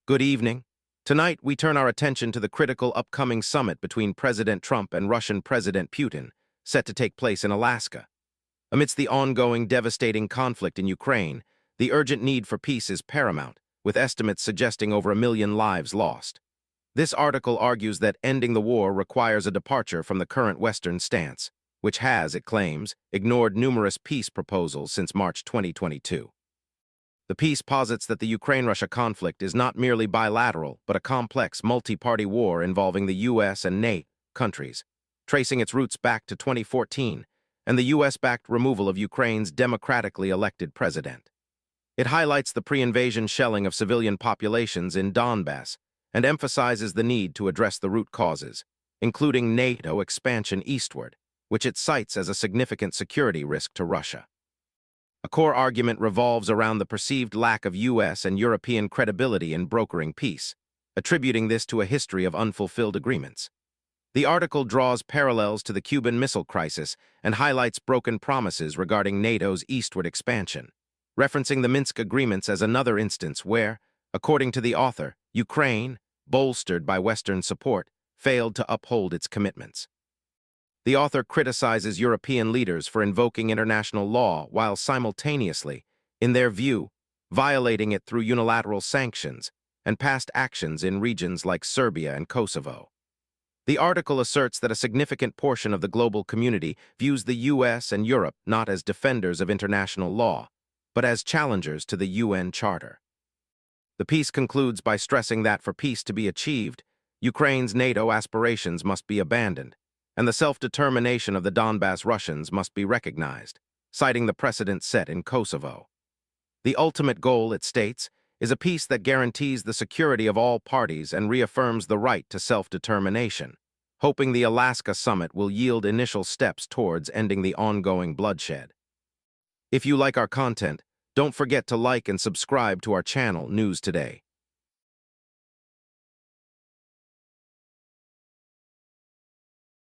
Good evening. Tonight, we turn our attention to the critical upcoming summit between President Trump and Russian President Putin, set to take place in Alaska. Amidst the ongoing devastating conflict in Ukraine, the urgent need for peace is paramount, with estimates suggesting over 1 million lives lost. This article argues that ending the war requires a departure from the current Western stance, which has, it claims, ignored numerous peace proposals since March 2022. The piece posits that the Ukraine-Russia conflict is not merely bilateral, but a complex multi-party war involving the US and NATO countries, tracing its roots back to 2014 and the US-backed removal of Ukraine's democratically elected president. It highlights the pre-invasion shelling of civilian populations in Donbass and emphasizes the need to address the root causes, including NATO expansion eastward, which it cites as a significant security risk to Russia. A core argument revolves around the perceived lack of US and European credibility in brokering peace, attributing this to a history of unfulfilled agreements. The article draws parallels to the Cuban Missile Crisis and highlights broken promises regarding NATO's eastward expansion, referencing the Minsk agreements as another instance where, according to the author, Ukraine, bolstered by Western support, failed to uphold its commitments. The author criticizes European leaders for invoking international law while simultaneously, in their view, violating it through unilateral sanctions and past actions in regions like Serbia and Kosovo. The article asserts that a significant portion of the global community views the US and Europe not as defenders of international law, but as challengers to the UN Charter. The piece concludes by stressing that for peace to be achieved, Ukraine's NATO aspirations must be abandoned, and the self-determination of the Donbass Russians must be recognized, citing the precedent set in Kosovo. The ultimate goal, it states, is a peace that guarantees the security of all parties and reaffirms the right to self-determination, hoping the Alaska summit will yield initial steps towards ending the ongoing bloodshed. If you like our content, don't forget to like and subscribe to our channel, News Today.